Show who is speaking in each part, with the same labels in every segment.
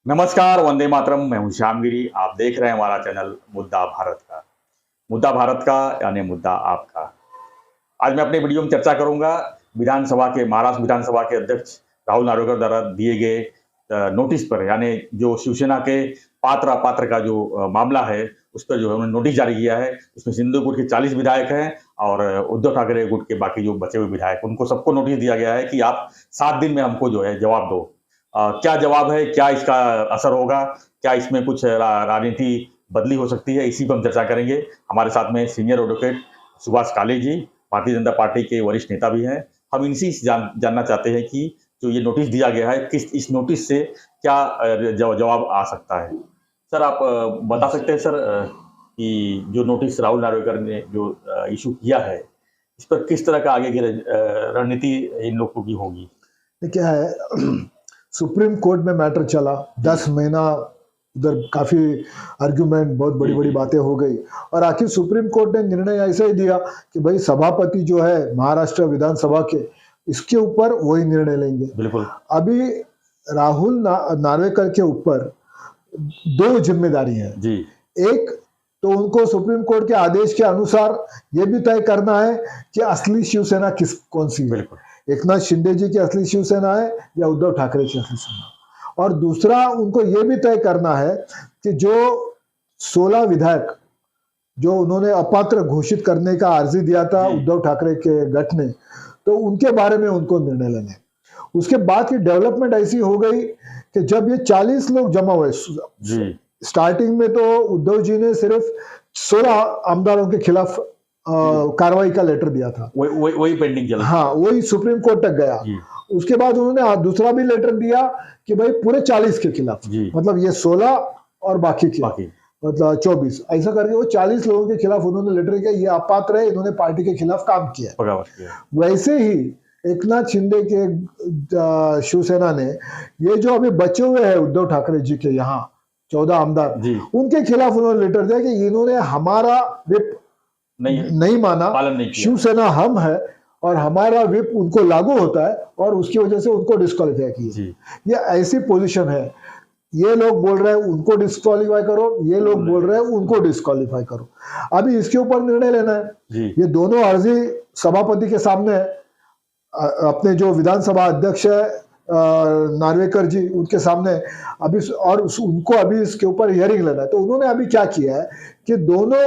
Speaker 1: नमस्कार, वंदे मातरम। मैं हूं श्यामगिरी। आप देख रहे हैं हमारा चैनल मुद्दा भारत का। मुद्दा भारत का यानी मुद्दा आपका। आज मैं अपने वीडियो में चर्चा करूंगा महाराष्ट्र विधानसभा के अध्यक्ष राहुल नार्वेकर द्वारा दिए गए नोटिस पर, यानी जो शिवसेना के पात्र अपात्र का जो मामला है उस पर जो है उन्होंने नोटिस जारी किया है। उसमें सिंधु गुट के 40 विधायक हैं और उद्धव ठाकरे गुट के बाकी जो बचे हुए विधायक, उनको सबको नोटिस दिया गया है कि आप 7 दिन में हमको जो है जवाब दो। क्या जवाब है, क्या इसका असर होगा, क्या इसमें कुछ राजनीति बदली हो सकती है, इसी पर हम चर्चा करेंगे। हमारे साथ में सीनियर एडवोकेट सुभाष काले जी, भारतीय जनता पार्टी के वरिष्ठ नेता भी हैं। हम इनसे जानना चाहते हैं कि जो ये नोटिस दिया गया है, इस नोटिस से क्या जवाब आ सकता है। सर, आप बता सकते हैं सर कि जो नोटिस राहुल नार्वेकर ने जो इशू किया है, इस पर किस तरह का आगे की रणनीति इन लोगों की होगी?
Speaker 2: क्या है, सुप्रीम कोर्ट में मैटर चला 10 महीना, उधर काफी आर्ग्यूमेंट, बहुत बड़ी बड़ी बातें हो गई और आखिर सुप्रीम कोर्ट ने निर्णय ऐसा ही दिया कि भाई सभापति जो है महाराष्ट्र विधानसभा के, इसके ऊपर वही निर्णय लेंगे।
Speaker 1: बिल्कुल।
Speaker 2: अभी राहुल नार्वेकर के ऊपर 2 जिम्मेदारी है
Speaker 1: जी।
Speaker 2: एक तो उनको सुप्रीम कोर्ट के आदेश के अनुसार ये भी तय करना है कि असली शिवसेना कौन सी है। एकनाथ शिंदे जी की असली शिवसेना है या उद्धव ठाकरे की असली शिवसेना। और दूसरा उनको ये भी तय करना है कि जो 16 विधायक जो उन्होंने अपात्र घोषित करने का अर्जी दिया था उद्धव ठाकरे के गठ ने, तो उनके बारे में उनको निर्णय लेना है। उसके बाद की डेवलपमेंट ऐसी हो गई कि जब ये 40 लोग जमा हुए, स्टार्टिंग में तो उद्धव जी ने सिर्फ 16 आमदारों के खिलाफ कार्रवाई का लेटर दिया था,
Speaker 1: वही पेंडिंग चला।
Speaker 2: हाँ, वही सुप्रीम कोर्ट तक गया। उसके बाद उन्होंने दूसरा भी लेटर दिया कि भाई पूरे 40 के खिलाफ, मतलब ये 16 और बाकी के मतलब 24, ऐसा करके वो 40 लोगों के खिलाफ उन्होंने लेटर किया, ये अपात्र है, इन्होंने पार्टी के खिलाफ काम किया। वैसे ही एकनाथ शिंदे के शिवसेना ने ये जो अभी बचे हुए हैं उद्धव ठाकरे जी के यहाँ 14 आमदार, उनके खिलाफ उन्होंने लेटर दिया कि इन्होंने हमारा विप नहीं माना, शिवसेना हम है और हमारा विप उनको लागू होता है और उसकी वजह से उनको डिस्क्वालीफाई किया। ये ऐसी पोजीशन है, ये लोग बोल रहे हैं उनको डिस्क्वालीफाई करो, ये लोग बोल रहे हैं उनको डिस्क्वालीफाई करो। अभी इसके ऊपर निर्णय लेना है। ये दोनों अर्जी सभापति के सामने है, अपने जो विधानसभा अध्यक्ष है नार्वेकर जी, उनके सामने अभी, और उनको अभी इसके ऊपर हियरिंग लेना है। तो उन्होंने अभी क्या किया है कि दोनों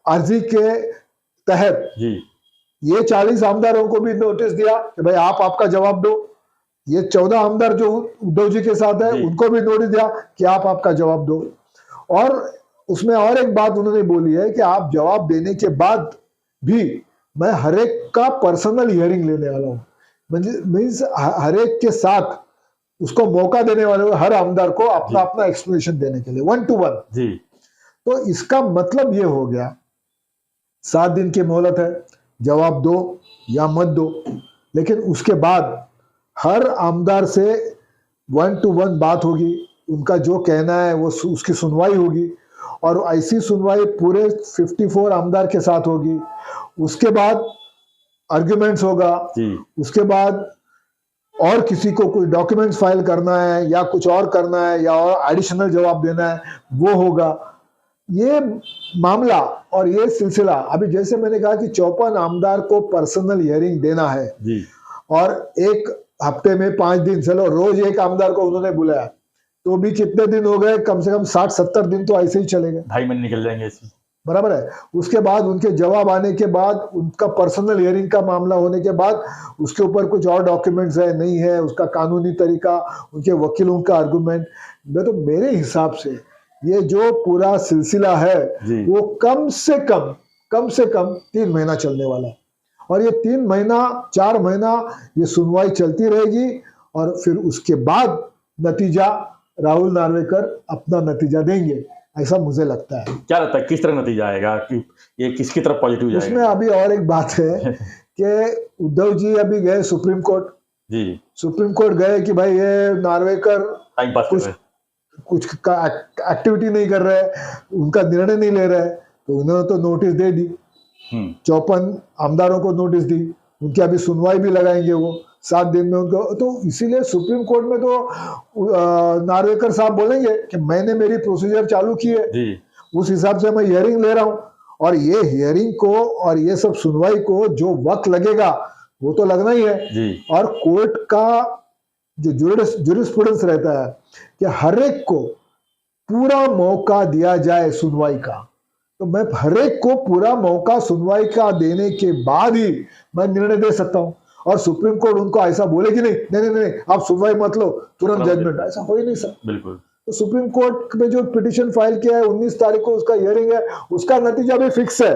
Speaker 2: अर्जी के तहत ये 40 आमदारों को भी नोटिस दिया कि भाई आप आपका जवाब दो। ये 14 आमदार जो उद्धव जी के साथ है उनको भी नोटिस दिया कि आप आपका जवाब दो। और उसमें और एक बात उन्होंने बोली है कि आप जवाब देने के बाद भी मैं हर एक का पर्सनल हियरिंग लेने वाला हूँ। मीन्स हर एक के साथ उसको मौका देने वाले हर आमदार को अपना अपना एक्सप्लेनेशन देने के लिए 1 to 1। तो इसका मतलब ये हो गया 7 दिन की मोहलत है, जवाब दो या मत दो, लेकिन उसके बाद हर आमदार से 1 to 1 बात होगी, उनका जो कहना है वो उसकी सुनवाई होगी और ऐसी सुनवाई पूरे 54 आमदार के साथ होगी। उसके बाद आर्ग्यूमेंट्स होगा, उसके बाद और किसी को कोई डॉक्यूमेंट्स फाइल करना है या कुछ और करना है या और एडिशनल जवाब देना है वो होगा। ये मामला और ये सिलसिला, अभी जैसे मैंने कहा कि 54 आमदार को पर्सनल हियरिंग देना है और एक हफ्ते में 5 दिन, चलो रोज एक आमदार को उन्होंने बुलाया, तो भी कितने दिन हो गए, कम से कम 60-70 दिन तो ऐसे ही चलेंगे,
Speaker 1: 2.5 महीने निकल जाएंगे इसमें,
Speaker 2: बराबर है। उसके बाद उनके जवाब आने के बाद, उनका पर्सनल हियरिंग का मामला होने के बाद, उसके ऊपर कुछ और डॉक्यूमेंट्स है नहीं है, उसका कानूनी तरीका, उनके वकीलों का आर्गुमेंट, तो मेरे हिसाब से ये जो पूरा सिलसिला है वो कम से कम 3 महीना चलने वाला है। और ये 3 महीना 4 महीना ये सुनवाई चलती रहेगी और फिर उसके बाद नतीजा राहुल नार्वेकर अपना नतीजा देंगे, ऐसा मुझे लगता है।
Speaker 1: क्या लगता है किस तरह नतीजा आएगा, कि ये किसकी तरफ पॉजिटिव जाएगा?
Speaker 2: उसमें अभी और एक बात है कि उद्धव जी अभी गए सुप्रीम कोर्ट, सुप्रीम कोर्ट गए कि भाई ये नार्वेकर कुछ एक्टिविटी नहीं कर रहे, उनका निर्णय नहीं ले रहे, तो उन्होंने तो नोटिस दे दी, 54 आमदारों को नोटिस दी, उनकी अभी सुनवाई भी लगाएंगे वो, 7 दिन में उनको, तो इसीलिए सुप्रीम कोर्ट में तो नार्वेकर साहब बोलेंगे कि मैंने मेरी प्रोसीजर चालू की है
Speaker 1: जी।
Speaker 2: उस हिसाब से मैं हियरिंग ले रहा हूं, और ये हियरिंग को और ये सब सुनवाई को जो वक्त लगेगा वो तो लगना ही है
Speaker 1: जी।
Speaker 2: और कोर्ट का जो जुरिस्प्रूडेंस रहता है कि हर एक को पूरा मौका दिया जाए सुनवाई का, तो मैं हर एक को पूरा मौका सुनवाई का देने के बाद ही मैं निर्णय दे सकता हूं। और सुप्रीम कोर्ट उनको ऐसा बोले कि नहीं नहीं नहीं, नहीं आप सुनवाई मत लो, तुरंत जजमेंट, ऐसा हो ही नहीं सकता।
Speaker 1: बिल्कुल।
Speaker 2: तो सुप्रीम कोर्ट में जो पिटीशन फाइल किया है 19 तारीख को उसका हियरिंग है, उसका नतीजा भी फिक्स है।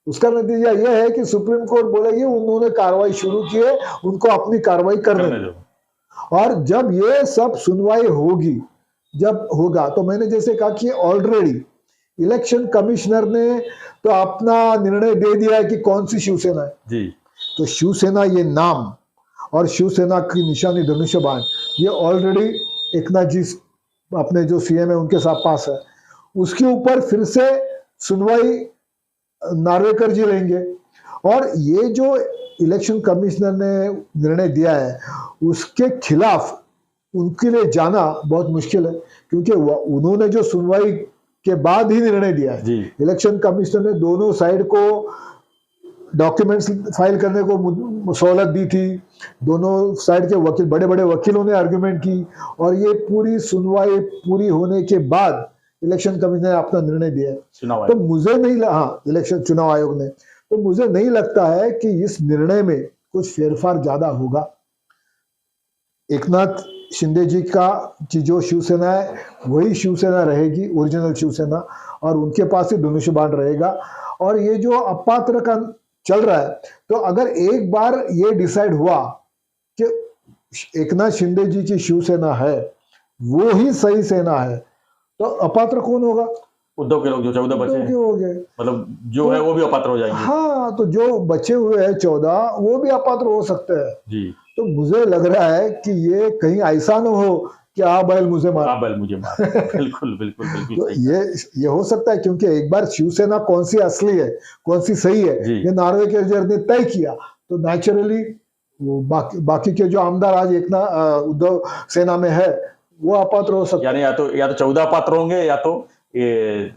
Speaker 2: उसका नतीजा यह है कि सुप्रीम कोर्ट बोलेगी उन्होंने कार्रवाई शुरू की है, उनको अपनी कार्रवाई करने दो। और जब ये सब सुनवाई होगी, जब होगा, तो मैंने जैसे कहा कि ऑलरेडी इलेक्शन कमिश्नर ने तो अपना निर्णय दे दिया है कि कौन सी शिवसेना है
Speaker 1: जी।
Speaker 2: तो शिवसेना ये नाम और शिवसेना की निशानी धनुष्य बाण ये ऑलरेडी एकनाथ जी अपने जो सीएम है उनके साथ पास है। उसके ऊपर फिर से सुनवाई नार्वेकर जी लेंगे, और ये जो इलेक्शन कमिश्नर ने निर्णय दिया है उसके खिलाफ उनके लिए जाना बहुत मुश्किल है, क्योंकि उन्होंने जो सुनवाई के बाद ही निर्णय दिया है। इलेक्शन कमिश्नर ने दोनों साइड को डॉक्यूमेंट्स फाइल करने को सहूलत दी थी, दोनों साइड के वकील, बड़े बड़े वकीलों ने आर्गुमेंट की, और ये पूरी सुनवाई पूरी होने के बाद इलेक्शन कमिश्नर ने अपना निर्णय दिया है। तो मुझे नहीं, हाँ, इलेक्शन चुनाव आयोग ने, तो मुझे नहीं लगता है कि इस निर्णय में कुछ फेरफार ज्यादा होगा। एकनाथ शिंदे जी की जो शिवसेना है वही शिवसेना रहेगी, ओरिजिनल शिवसेना, और उनके पास ही धनुष्य बाण रहेगा। और ये जो अपात्र का चल रहा है, तो अगर एक बार ये डिसाइड हुआ कि एकनाथ शिंदे जी की शिवसेना है वो ही सही सेना है, तो अपात्र कौन होगा?
Speaker 1: उद्धव के लोग जो 14 बचे हैं,
Speaker 2: हो गए,
Speaker 1: मतलब जो है वो भी अपात्र हो जाएंगे।
Speaker 2: हाँ, तो जो बचे हुए हैं 14 वो भी अपात्र हो सकते हैं
Speaker 1: जी।
Speaker 2: तो मुझे लग रहा है कि ये कहीं ऐसा न हो कि आ बैल मुझे मार,
Speaker 1: बिल्कुल बिल्कुल बिल्कुल।
Speaker 2: तो ये हो सकता है, क्योंकि एक बार शिवसेना कौन सी असली है कौन सी सही है ये नार्वेकर ने तय किया, तो नेचुरली वो बाकी के जो आमदार आज एक ना उद्धव सेना में है वो अपात्र हो सकते हैं।
Speaker 1: यानी या तो 14 अपात्र होंगे या तो ये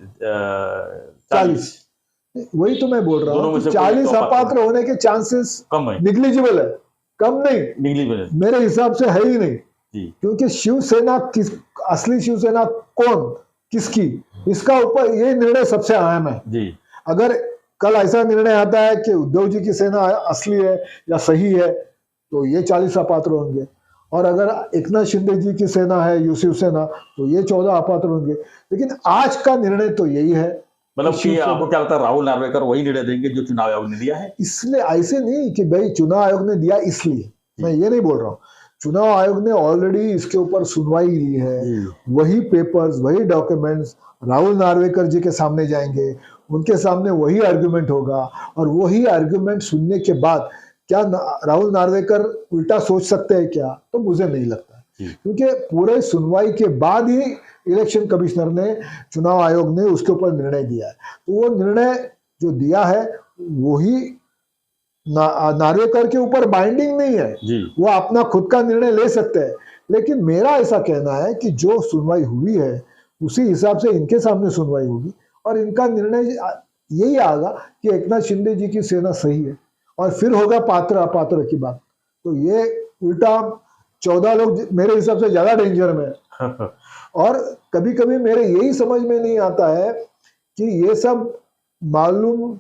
Speaker 1: 40।
Speaker 2: वही तो मैं बोल रहा हूँ, 40 अपात्र होने के चांसेस
Speaker 1: कम है,
Speaker 2: निग्लिजिबल है, कम नहीं,
Speaker 1: निग्लिजिबल
Speaker 2: मेरे हिसाब से है ही नहीं
Speaker 1: जी।
Speaker 2: क्योंकि शिवसेना असली शिवसेना कौन किसकी, इसका ऊपर ये निर्णय सबसे अहम है जी। अगर कल ऐसा निर्णय आता है कि उद्धव जी की सेना असली है या सही है तो ये 40 अपात्र होंगे, और अगर एकनाथ शिंदे जी की सेना है यू शिवसेना तो ये 14 अपात्र होंगे। लेकिन आज का निर्णय तो यही है,
Speaker 1: मतलब कि आपको क्या लगता है राहुल नार्वेकर वही निर्णय देंगे जो चुनाव आयोग ने दिया है?
Speaker 2: इसलिए ऐसे नहीं कि भाई चुनाव आयोग ने दिया इसलिए, मैं ये नहीं बोल रहा हूँ। चुनाव आयोग ने ऑलरेडी इसके ऊपर सुनवाई ली है, वही पेपर्स वही डॉक्यूमेंट्स राहुल नार्वेकर जी के सामने जाएंगे, उनके सामने वही आर्गुमेंट होगा, और वही आर्गुमेंट सुनने के बाद क्या राहुल नार्वेकर उल्टा सोच सकते हैं क्या? तो मुझे नहीं लगता, क्योंकि पूरे सुनवाई के बाद ही इलेक्शन कमिश्नर ने, चुनाव आयोग ने उसके ऊपर निर्णय दिया है। तो वो निर्णय जो दिया है वही नार्वेकर के ऊपर बाइंडिंग नहीं है जी। वो अपना खुद का निर्णय ले सकते हैं, लेकिन मेरा ऐसा कहना है कि जो सुनवाई हुई है उसी हिसाब से इनके सामने सुनवाई होगी, और इनका निर्णय यही आएगा कि एकनाथ शिंदे जी की सेना सही है, और फिर होगा पात्र अपात्र की बात। तो ये उल्टा 14 लोग मेरे हिसाब से ज्यादा डेंजर में है। और कभी कभी मेरे यही समझ में नहीं आता है कि ये सब मालूम,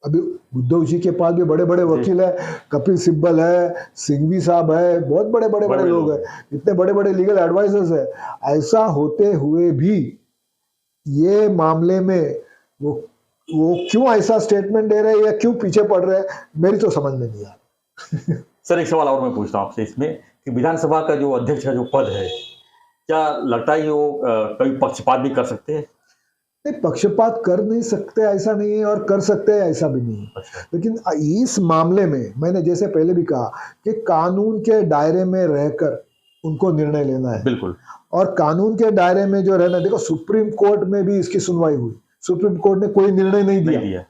Speaker 2: अभी उद्धव जी के पास भी बड़े बड़े वकील है, कपिल सिब्बल है, सिंघवी साहब है, बहुत बड़े बड़े लोग हैं, इतने बड़े बड़े लीगल एडवाइजर्स है। ऐसा होते हुए भी ये मामले में वो क्यों ऐसा स्टेटमेंट दे रहे हैं या क्यों पीछे पड़ रहे हैं, मेरी तो समझ में नहीं आ रहा।
Speaker 1: सर एक सवाल और मैं पूछता हूँ आपसे इसमें कि विधानसभा का जो अध्यक्ष का जो पद है, क्या लगता है वो कभी पक्षपात भी कर सकते हैं?
Speaker 2: नहीं, पक्षपात कर नहीं सकते ऐसा नहीं है, और कर सकते हैं ऐसा भी नहीं है। अच्छा। लेकिन इस मामले में मैंने जैसे पहले भी कहा कि कानून के दायरे में रहकर उनको निर्णय लेना है। बिल्कुल। और कानून के दायरे में जो रहना, देखो सुप्रीम कोर्ट में भी इसकी सुनवाई हुई, सुप्रीम कोर्ट ने कोई निर्णय नहीं दिया।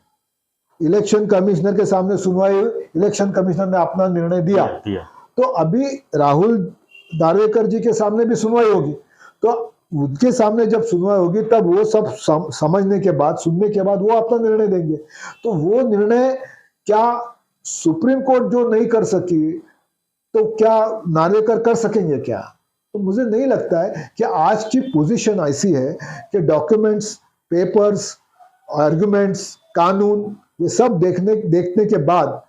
Speaker 2: इलेक्शन कमिश्नर के सामने सुनवाई हुई, इलेक्शन कमिश्नर ने अपना निर्णय दिया। तो अभी राहुल दारवेकर जी के सामने भी सुनवाई होगी, तो उनके सामने जब सुनवाई होगी तब वो सब समझने के बाद, सुनने के बाद वो अपना निर्णय देंगे। तो वो निर्णय क्या सुप्रीम कोर्ट जो नहीं कर सकी तो क्या नार्वेकर कर सकेंगे क्या? तो मुझे नहीं लगता है कि आज की पोजीशन ऐसी है कि डॉक्यूमेंट्स, पेपर्स, आर्गुमेंट्स, कानून, ये सब देखने के बाद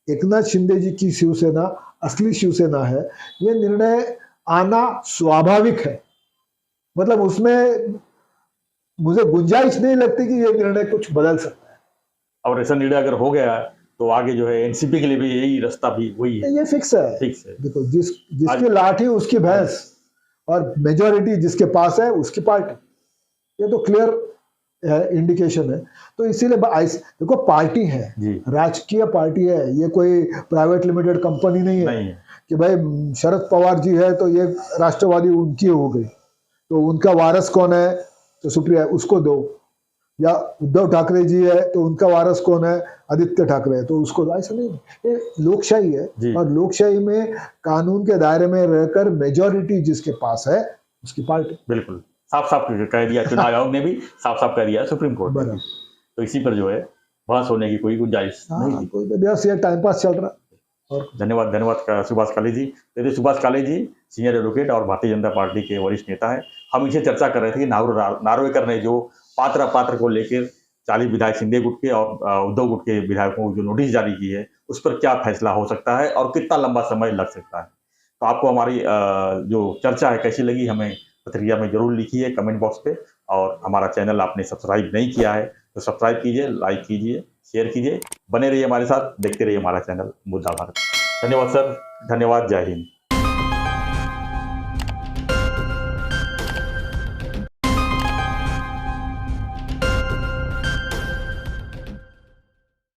Speaker 2: एकनाथ शिंदे जी की शिवसेना असली शिवसेना है, ये निर्णय आना स्वाभाविक है। मतलब उसमें मुझे गुंजाइश नहीं लगती कि ये निर्णय कुछ बदल सकता है।
Speaker 1: और ऐसा निर्णय अगर हो गया तो आगे जो है एनसीपी के लिए भी यही रास्ता भी वही है,
Speaker 2: ये फिक्स है। देखो, जिसकी लाठी उसकी भैंस, और मेजॉरिटी जिसके पास है उसकी पार्टी, ये तो क्लियर इंडिकेशन है। तो इसीलिए देखो, पार्टी है, राजकीय पार्टी है, ये कोई प्राइवेट लिमिटेड कंपनी नहीं है कि भाई शरद पवार जी है तो ये राष्ट्रवादी उनकी हो गई, तो उनका वारस कौन है तो सुप्रिया उसको दो, या उद्धव ठाकरे जी है तो उनका वारस कौन है आदित्य ठाकरे है तो उसको दो। ऐसा नहीं, ये लोकशाही है, और लोकशाही में कानून के दायरे में रहकर मेजॉरिटी जिसके पास है उसकी पार्टी।
Speaker 1: बिल्कुल साफ साफ कह दिया, चुनाव आयोग ने भी साफ साफ कह दिया, सुप्रीम कोर्ट ने। तो इसी पर जो है बहस होने की कोई गुंजाइश नहीं, कोई
Speaker 2: बस ये टाइम पास चल रहा।
Speaker 1: और धन्यवाद सुभाष काले जी। देखिए, सुभाष काले जी सीनियर एडवोकेट और भारतीय जनता पार्टी के वरिष्ठ नेता है। हम इसे चर्चा कर रहे थे कि नार्वेकर ने जो पात्र को लेकर 40 विधायक शिंदे गुट के और उद्धव गुट के विधायकों को जो नोटिस जारी की है, उस पर क्या फैसला हो सकता है और कितना लंबा समय लग सकता है। तो आपको हमारी जो चर्चा है कैसी लगी, हमें प्रतिक्रिया में जरूर लिखिए कमेंट बॉक्स पे। और हमारा चैनल आपने सब्सक्राइब नहीं किया है तो सब्सक्राइब कीजिए, लाइक कीजिए, शेयर कीजिए, बने रहिए हमारे साथ, देखते रहिए हमारा चैनल मुद्दा भारत। धन्यवाद सर, धन्यवाद, जय हिंद।